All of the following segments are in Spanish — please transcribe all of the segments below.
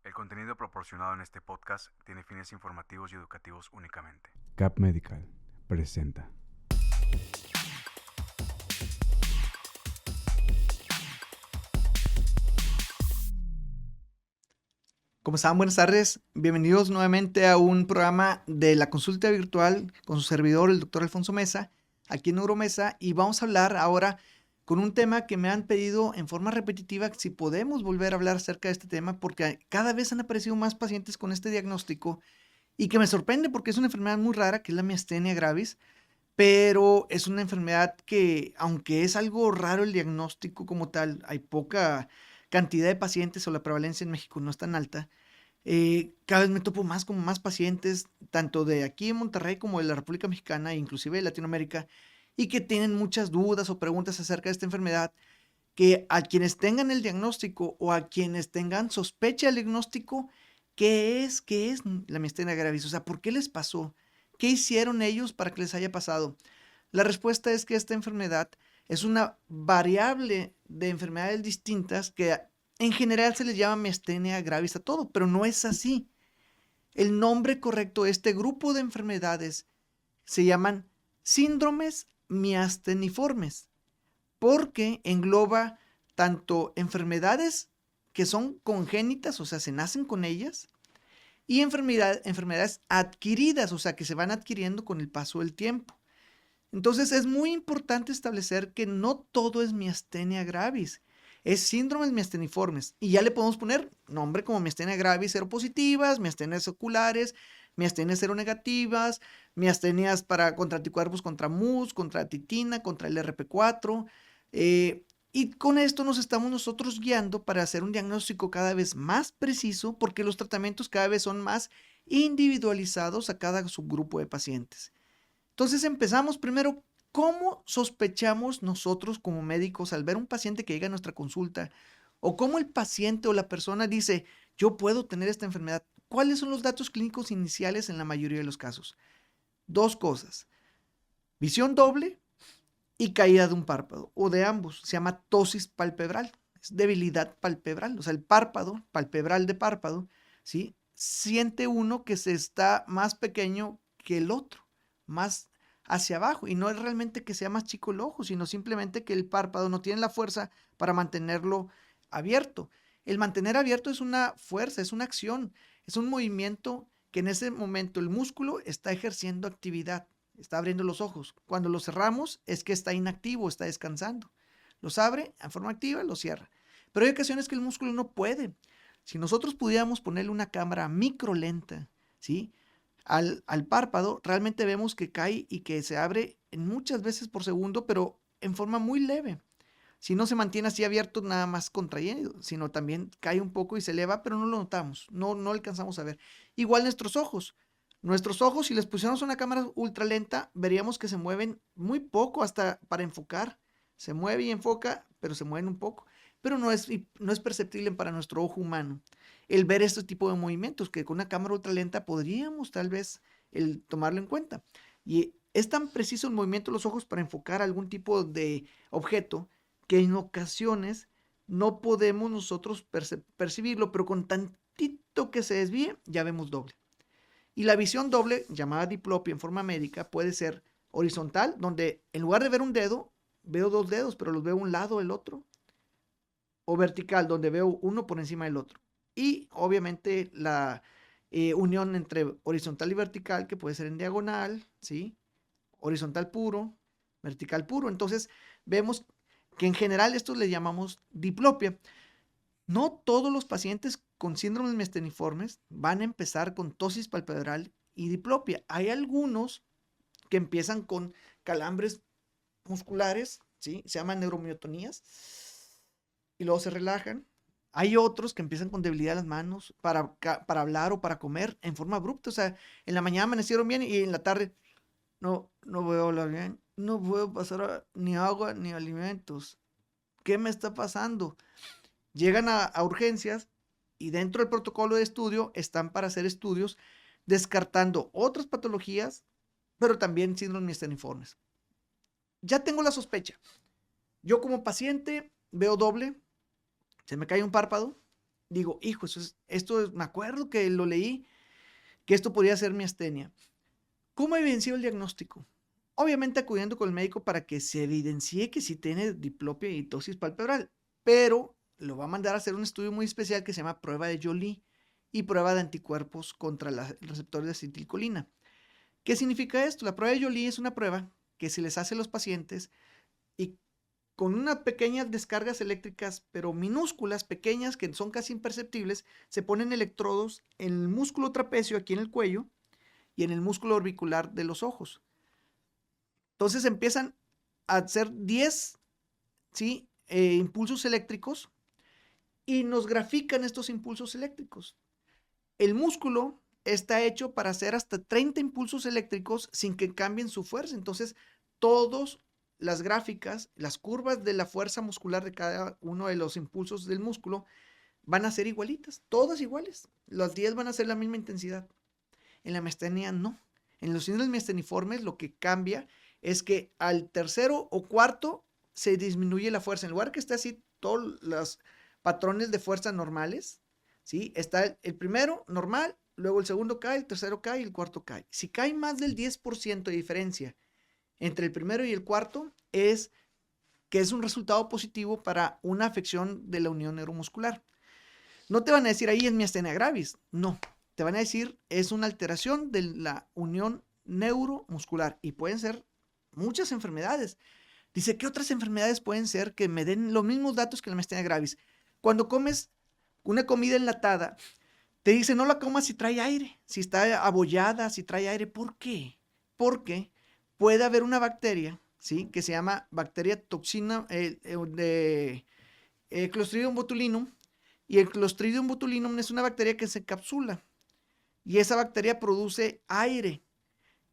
El contenido proporcionado en este podcast tiene fines informativos y educativos únicamente. Cap Medical presenta. ¿Cómo están? Buenas tardes. Bienvenidos nuevamente a un programa de la consulta virtual con su servidor, el doctor Alfonso Mesa, aquí en Neuromesa, y vamos a hablar ahora con un tema que me han pedido en forma repetitiva, si podemos volver a hablar acerca de este tema, porque cada vez han aparecido más pacientes con este diagnóstico y que me sorprende porque es una enfermedad muy rara, que es la miastenia gravis, pero es una enfermedad que, aunque es algo raro el diagnóstico como tal, hay poca cantidad de pacientes o la prevalencia en México no es tan alta. Cada vez me topo más con más pacientes, tanto de aquí en Monterrey como de la República Mexicana, e inclusive de Latinoamérica, y que tienen muchas dudas o preguntas acerca de esta enfermedad, que a quienes tengan el diagnóstico o a quienes tengan sospecha del diagnóstico, ¿qué es la miastenia gravis? O sea, ¿por qué les pasó? ¿Qué hicieron ellos para que les haya pasado? La respuesta es que esta enfermedad es una variable de enfermedades distintas que en general se les llama miastenia gravis a todo, pero no es así. El nombre correcto de este grupo de enfermedades se llaman síndromes miasteniformes, porque engloba tanto enfermedades que son congénitas, o sea, se nacen con ellas, y enfermedades adquiridas, o sea, que se van adquiriendo con el paso del tiempo. Entonces es muy importante establecer que no todo es miastenia gravis, es síndromes miasteniformes. Y ya le podemos poner nombre como miastenia gravis seropositivas, miastenias oculares, miastenias seronegativas, miastenias contra anticuerpos contra MUS, contra titina, contra el RP4. Y con esto nos estamos nosotros guiando para hacer un diagnóstico cada vez más preciso, porque los tratamientos cada vez son más individualizados a cada subgrupo de pacientes. Entonces empezamos primero, ¿cómo sospechamos nosotros como médicos al ver un paciente que llega a nuestra consulta? ¿O cómo el paciente o la persona dice, yo puedo tener esta enfermedad? ¿Cuáles son los datos clínicos iniciales en la mayoría de los casos? Dos cosas, visión doble y caída de un párpado, o de ambos. Se llama ptosis palpebral, es debilidad palpebral, o sea, el párpado, palpebral de párpado, ¿sí? Siente uno que se está más pequeño que el otro, más hacia abajo, y no es realmente que sea más chico el ojo, sino simplemente que el párpado no tiene la fuerza para mantenerlo abierto. El mantener abierto es una fuerza, es una acción, es un movimiento que en ese momento el músculo está ejerciendo actividad, está abriendo los ojos. Cuando los cerramos es que está inactivo, está descansando. Los abre en forma activa, los cierra. Pero hay ocasiones que el músculo no puede. Si nosotros pudiéramos ponerle una cámara microlenta, ¿sí? Al párpado, realmente vemos que cae y que se abre en muchas veces por segundo, pero en forma muy leve. Si no se mantiene así abierto, nada más contraído, sino también cae un poco y se eleva, pero no lo notamos, no alcanzamos a ver. Igual nuestros ojos. Nuestros ojos, si les pusiéramos una cámara ultra lenta, veríamos que se mueven muy poco hasta para enfocar. Se mueve y enfoca, pero se mueven un poco. Pero no es perceptible para nuestro ojo humano el ver este tipo de movimientos, que con una cámara ultra lenta podríamos tal vez el tomarlo en cuenta. Y es tan preciso el movimiento de los ojos para enfocar algún tipo de objeto que en ocasiones no podemos nosotros percibirlo, pero con tantito que se desvíe ya vemos doble. Y la visión doble, llamada diplopia en forma médica, puede ser horizontal, donde en lugar de ver un dedo, veo dos dedos, pero los veo un lado del otro. O vertical, donde veo uno por encima del otro. Y obviamente la unión entre horizontal y vertical, que puede ser en diagonal, ¿sí? Horizontal puro, vertical puro. Entonces vemos que en general esto le llamamos diplopia. No todos los pacientes con síndromes miasteniformes van a empezar con ptosis palpebral y diplopia. Hay algunos que empiezan con calambres musculares, ¿sí? Se llaman neuromiotonías, y luego se relajan. Hay otros que empiezan con debilidad de las manos para hablar o para comer en forma abrupta. O sea, en la mañana amanecieron bien y en la tarde no voy a hablar bien. No puedo pasar ni agua ni alimentos. ¿Qué me está pasando? Llegan a urgencias y dentro del protocolo de estudio están para hacer estudios descartando otras patologías, pero también síndromes miasteniformes. Ya tengo la sospecha. Yo como paciente veo doble, se me cae un párpado, digo, hijo, me acuerdo que lo leí, que esto podría ser miastenia. ¿Cómo evidenció el diagnóstico? Obviamente acudiendo con el médico para que se evidencie que sí tiene diplopia y ptosis palpebral, pero lo va a mandar a hacer un estudio muy especial que se llama prueba de Joly y prueba de anticuerpos contra los receptores de acetilcolina. ¿Qué significa esto? La prueba de Joly es una prueba que se les hace a los pacientes y con unas pequeñas descargas eléctricas, pero minúsculas, pequeñas, que son casi imperceptibles, se ponen electrodos en el músculo trapecio aquí en el cuello y en el músculo orbicular de los ojos. Entonces empiezan a hacer 10, ¿sí? Impulsos eléctricos y nos grafican estos impulsos eléctricos. El músculo está hecho para hacer hasta 30 impulsos eléctricos sin que cambien su fuerza. Entonces, todas las gráficas, las curvas de la fuerza muscular de cada uno de los impulsos del músculo van a ser igualitas, todas iguales. Las 10 van a ser la misma intensidad. En la miastenia no. En los síndromes miasteniformes lo que cambia es que al tercero o cuarto se disminuye la fuerza. En lugar que esté así todos los patrones de fuerza normales, ¿sí? Está el primero normal, luego el segundo cae, el tercero cae y el cuarto cae. Si cae más del 10% de diferencia entre el primero y el cuarto, es que es un resultado positivo para una afección de la unión neuromuscular. No te van a decir ahí es miastenia gravis, no. Te van a decir es una alteración de la unión neuromuscular y pueden ser muchas enfermedades. Dice, ¿qué otras enfermedades pueden ser que me den los mismos datos que la miastenia gravis? Cuando comes una comida enlatada, te dice no la comas si trae aire, si está abollada, si trae aire. ¿Por qué? Porque puede haber una bacteria, ¿sí? Que se llama bacteria toxina de Clostridium botulinum, y el Clostridium botulinum es una bacteria que se encapsula y esa bacteria produce aire,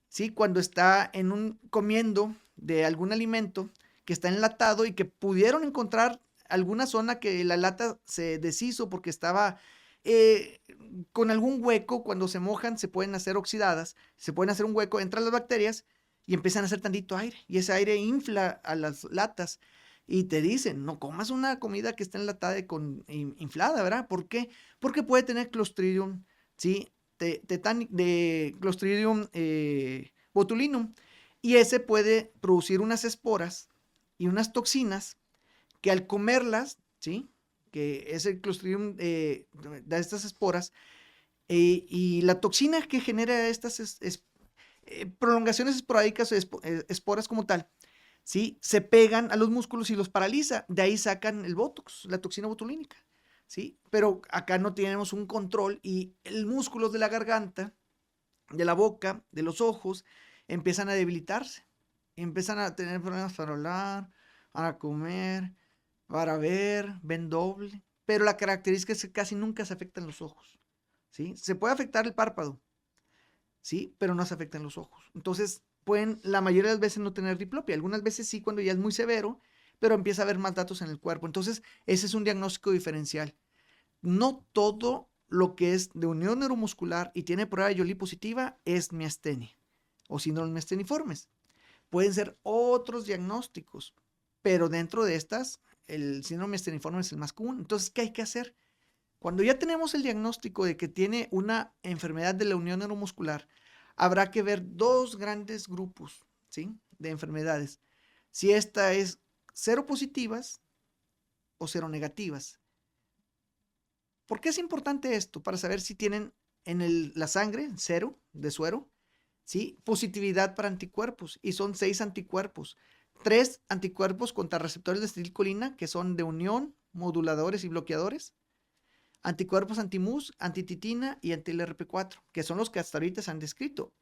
¿sí? Cuando está comiendo de algún alimento que está enlatado y que pudieron encontrar alguna zona que la lata se deshizo porque estaba con algún hueco, cuando se mojan se pueden hacer oxidadas, se pueden hacer un hueco, entran las bacterias y empiezan a hacer tantito aire y ese aire infla a las latas y te dicen, no comas una comida que está enlatada inflada, ¿verdad? ¿Por qué? Porque puede tener Clostridium, ¿sí? De Clostridium botulinum y ese puede producir unas esporas y unas toxinas que al comerlas, ¿sí? Que es el Clostridium de estas esporas y la toxina que genera estas prolongaciones esporádicas o esporas como tal, ¿sí? Se pegan a los músculos y los paraliza, de ahí sacan el botox, la toxina botulínica, ¿sí? Pero acá no tenemos un control y el músculo de la garganta, de la boca, de los ojos, empiezan a debilitarse, empiezan a tener problemas para hablar, para comer, para ver, ven doble, pero la característica es que casi nunca se afectan los ojos, ¿sí? Se puede afectar el párpado, ¿sí? Pero no se afectan los ojos. Entonces, pueden la mayoría de las veces no tener diplopia, algunas veces sí cuando ya es muy severo, pero empieza a haber más datos en el cuerpo. Entonces, ese es un diagnóstico diferencial. No todo lo que es de unión neuromuscular y tiene prueba de Joly positiva es miastenia o síndromes miasteniformes. Pueden ser otros diagnósticos, pero dentro de estas, el síndrome miasteniforme es el más común. Entonces, ¿qué hay que hacer? Cuando ya tenemos el diagnóstico de que tiene una enfermedad de la unión neuromuscular, habrá que ver dos grandes grupos, ¿sí? De enfermedades. Si esta es seropositivas o seronegativas. ¿Por qué es importante esto? Para saber si tienen en la sangre, cero de suero, ¿sí? Positividad para anticuerpos. Y son 6 anticuerpos. 3 anticuerpos contra receptores de acetilcolina, que son de unión, moduladores y bloqueadores. Anticuerpos anti-MUS, antititina y anti-LRP4, que son los que hasta ahorita se han descrito.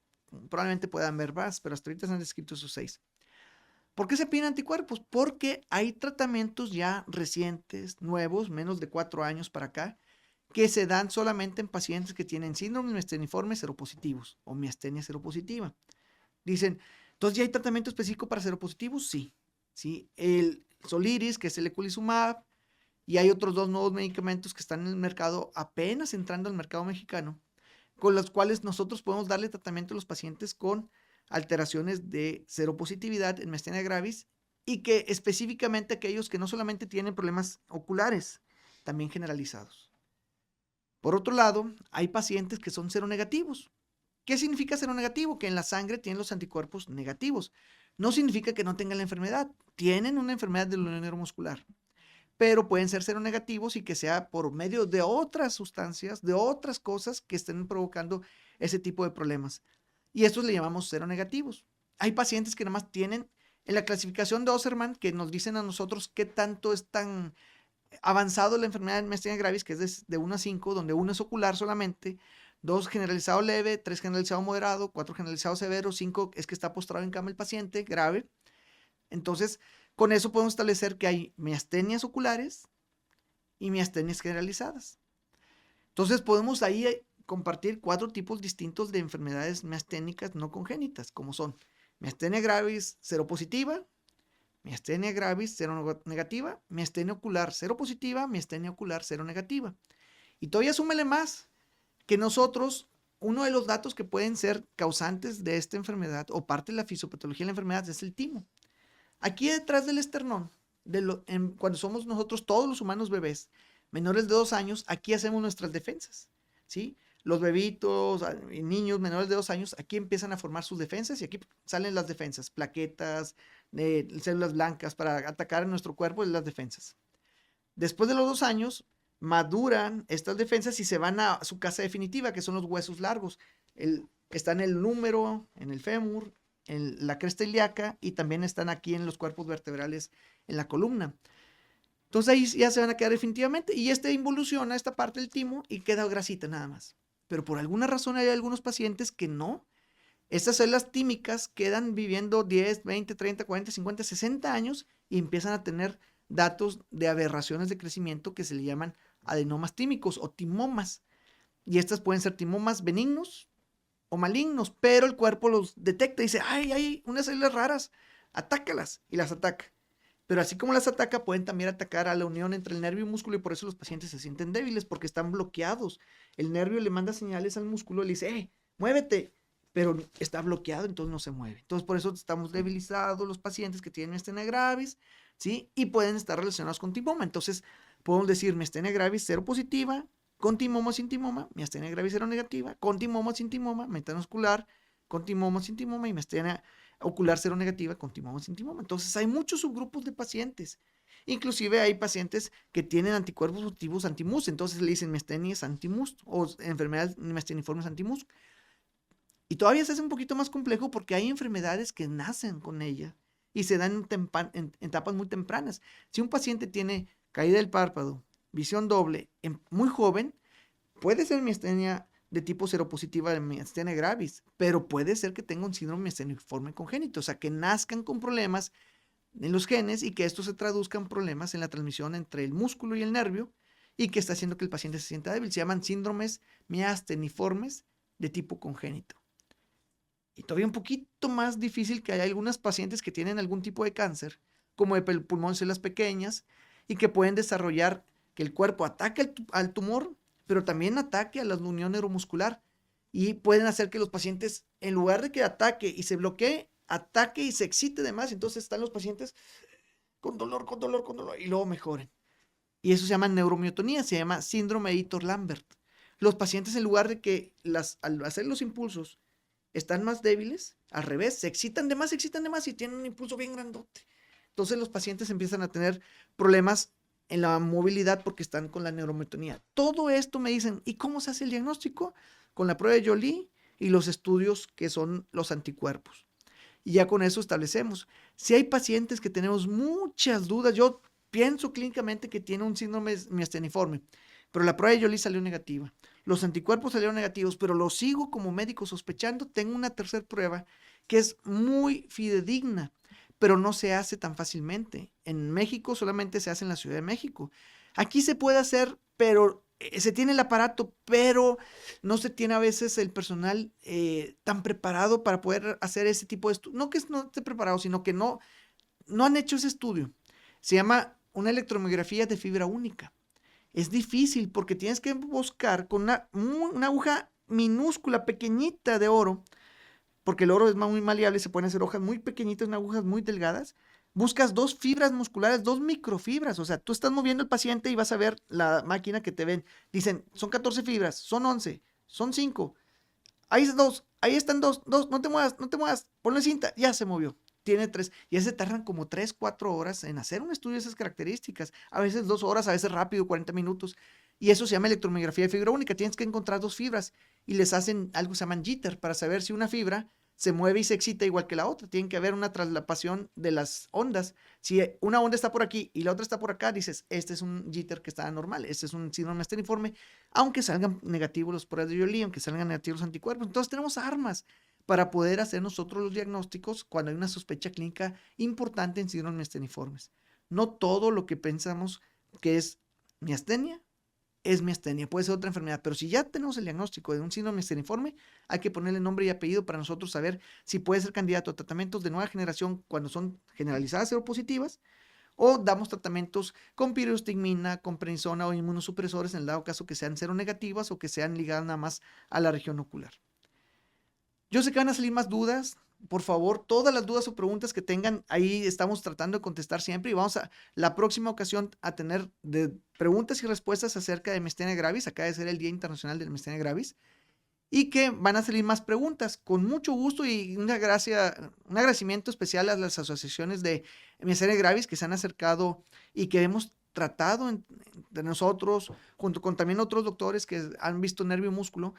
Probablemente puedan ver más, pero hasta ahorita se han descrito esos 6. ¿Por qué se piden anticuerpos? Porque hay tratamientos ya recientes, nuevos, menos de 4 años para acá, que se dan solamente en pacientes que tienen síndromes miasteniformes seropositivos o miastenia seropositiva. Dicen, entonces ya hay tratamiento específico para seropositivos, sí. ¿Sí? El Soliris, que es el eculizumab, y hay otros 2 nuevos medicamentos que están en el mercado, apenas entrando al mercado mexicano, con los cuales nosotros podemos darle tratamiento a los pacientes con alteraciones de seropositividad en miastenia gravis y que específicamente aquellos que no solamente tienen problemas oculares, también generalizados. Por otro lado, hay pacientes que son seronegativos. ¿Qué significa seronegativo? Que en la sangre tienen los anticuerpos negativos. No significa que no tengan la enfermedad. Tienen una enfermedad del unión neuromuscular, pero pueden ser seronegativos y que sea por medio de otras sustancias, de otras cosas que estén provocando ese tipo de problemas. Y estos le llamamos seronegativos. Hay pacientes que nada más tienen, en la clasificación de Osserman, que nos dicen a nosotros qué tanto es tan avanzado la enfermedad de miastenia gravis, que es de 1 a 5, donde 1 es ocular solamente, 2 generalizado leve, 3 generalizado moderado, 4 generalizado severo, 5 es que está postrado en cama el paciente, grave. Entonces, con eso podemos establecer que hay miastenias oculares y miastenias generalizadas. Entonces, podemos ahí compartir 4 tipos distintos de enfermedades miasténicas no congénitas, como son miastenia gravis seropositiva, miastenia gravis seronegativa, miastenia ocular seropositiva, miastenia ocular seronegativa. Y todavía súmele más, que nosotros, uno de los datos que pueden ser causantes de esta enfermedad o parte de la fisiopatología de la enfermedad es el timo. Aquí detrás del esternón, cuando somos nosotros todos los humanos bebés, menores de 2 años, aquí hacemos nuestras defensas, ¿sí? Los bebitos y niños menores de 2 años, aquí empiezan a formar sus defensas y aquí salen las defensas, plaquetas, células blancas para atacar a nuestro cuerpo, las defensas. Después de los 2 años, maduran estas defensas y se van a su casa definitiva, que son los huesos largos. Están en el húmero, en el fémur, en la cresta ilíaca y también están aquí en los cuerpos vertebrales en la columna. Entonces ahí ya se van a quedar definitivamente y involuciona esta parte del timo y queda grasita nada más. Pero por alguna razón hay algunos pacientes que no. Estas células tímicas quedan viviendo 10, 20, 30, 40, 50, 60 años y empiezan a tener datos de aberraciones de crecimiento que se le llaman adenomas tímicos o timomas. Y estas pueden ser timomas benignos o malignos, pero el cuerpo los detecta y dice, ay, hay unas células raras, atácalas, y las ataca. Pero así como las ataca, pueden también atacar a la unión entre el nervio y músculo y por eso los pacientes se sienten débiles porque están bloqueados. El nervio le manda señales al músculo y le dice, muévete, pero está bloqueado, entonces no se mueve. Entonces por eso estamos debilizados los pacientes que tienen miastenia gravis, ¿sí? Y pueden estar relacionados con timoma. Entonces podemos decir miastenia gravis seropositiva, con timoma sin timoma, miastenia gravis seronegativa, con timoma sin timoma, miastenia muscular, con timoma sin timoma y miastenia ocular seronegativa con timoma sin timoma. Entonces hay muchos subgrupos de pacientes. Inclusive hay pacientes que tienen anticuerpos activos anti-mus, entonces le dicen miastenias anti-mus o enfermedades miasteniformes anti-mus. Y todavía se hace un poquito más complejo porque hay enfermedades que nacen con ella y se dan en etapas muy tempranas. Si un paciente tiene caída del párpado, visión doble, muy joven, puede ser miastenia de tipo seropositiva de miastenia gravis, pero puede ser que tenga un síndrome miasteniforme congénito, o sea, que nazcan con problemas en los genes y que esto se traduzca en problemas en la transmisión entre el músculo y el nervio y que está haciendo que el paciente se sienta débil. Se llaman síndromes miasteniformes de tipo congénito. Y todavía un poquito más difícil que hay algunos pacientes que tienen algún tipo de cáncer, como de pulmón, células pequeñas, y que pueden desarrollar que el cuerpo ataque al tumor, pero también ataque a la unión neuromuscular y pueden hacer que los pacientes, en lugar de que ataque y se bloquee, ataque y se excite de más. Entonces están los pacientes con dolor y luego mejoren. Y eso se llama neuromiotonía, se llama síndrome de Ehlers-Lambert. Los pacientes, en lugar de que al hacer los impulsos están más débiles, al revés, se excitan de más y tienen un impulso bien grandote. Entonces los pacientes empiezan a tener problemas en la movilidad porque están con la neuromiotonía. Todo esto me dicen, ¿y cómo se hace el diagnóstico? Con la prueba de Joly y los estudios que son los anticuerpos. Y ya con eso establecemos. Si hay pacientes que tenemos muchas dudas, yo pienso clínicamente que tiene un síndrome miasteniforme, pero la prueba de Joly salió negativa. Los anticuerpos salieron negativos, pero lo sigo como médico sospechando. Tengo una tercera prueba que es muy fidedigna, pero no se hace tan fácilmente. En México solamente se hace en la Ciudad de México. Aquí se puede hacer, pero se tiene el aparato, pero no se tiene a veces el personal tan preparado para poder hacer ese tipo de estudio. No que no esté preparado, sino que no han hecho ese estudio. Se llama una electromiografía de fibra única. Es difícil porque tienes que buscar con una aguja minúscula, pequeñita de oro, porque el oro es muy maleable, se pueden hacer hojas muy pequeñitas, unas agujas muy delgadas, buscas 2 fibras musculares, 2 microfibras. O sea, tú estás moviendo al paciente y vas a ver la máquina que te ven. Dicen, son 14 fibras, son 11, son 5. Ahí es 2, ahí están 2, no te muevas, ponle cinta, ya se movió. Tiene 3, y ya se tardan como 3, 4 horas en hacer un estudio de esas características. A veces 2 horas, a veces rápido, 40 minutos. Y eso se llama electromiografía de fibra única. Tienes que encontrar 2 fibras y les hacen algo que se llaman jitter para saber si una fibra se mueve y se excita igual que la otra. Tiene que haber una traslapación de las ondas. Si una onda está por aquí y la otra está por acá, dices, este es un jitter que está normal, este es un síndrome esteniforme, aunque salgan negativos los pruebas de Jolie, aunque salgan negativos los anticuerpos. Entonces tenemos armas para poder hacer nosotros los diagnósticos cuando hay una sospecha clínica importante en síndromes esteniformes. No todo lo que pensamos que es miastenia es miastenia, puede ser otra enfermedad, pero si ya tenemos el diagnóstico de un síndrome esteniforme, hay que ponerle nombre y apellido para nosotros saber si puede ser candidato a tratamientos de nueva generación cuando son generalizadas seropositivas, o damos tratamientos con pirostigmina, con prednisona o inmunosupresores en el dado caso que sean seronegativas o que sean ligadas nada más a la región ocular. Yo sé que van a salir más dudas. Por favor, todas las dudas o preguntas que tengan, ahí estamos tratando de contestar siempre y vamos a la próxima ocasión a tener de preguntas y respuestas acerca de miastenia gravis. Acaba de ser el Día Internacional de la Miastenia Gravis y que van a salir más preguntas con mucho gusto y un agradecimiento especial a las asociaciones de miastenia gravis que se han acercado y que hemos tratado de nosotros, junto con también otros doctores que han visto nervio músculo,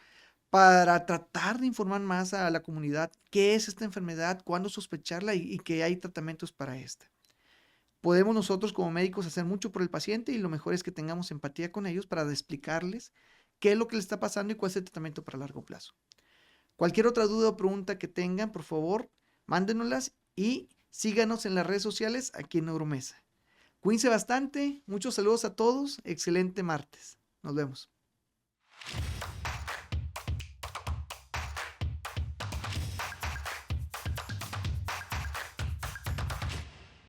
para tratar de informar más a la comunidad qué es esta enfermedad, cuándo sospecharla y que hay tratamientos para esta. Podemos nosotros como médicos hacer mucho por el paciente y lo mejor es que tengamos empatía con ellos para explicarles qué es lo que les está pasando y cuál es el tratamiento para largo plazo. Cualquier otra duda o pregunta que tengan, por favor, mándenoslas y síganos en las redes sociales aquí en Neuromesa. Cuídense bastante, muchos saludos a todos, excelente martes. Nos vemos.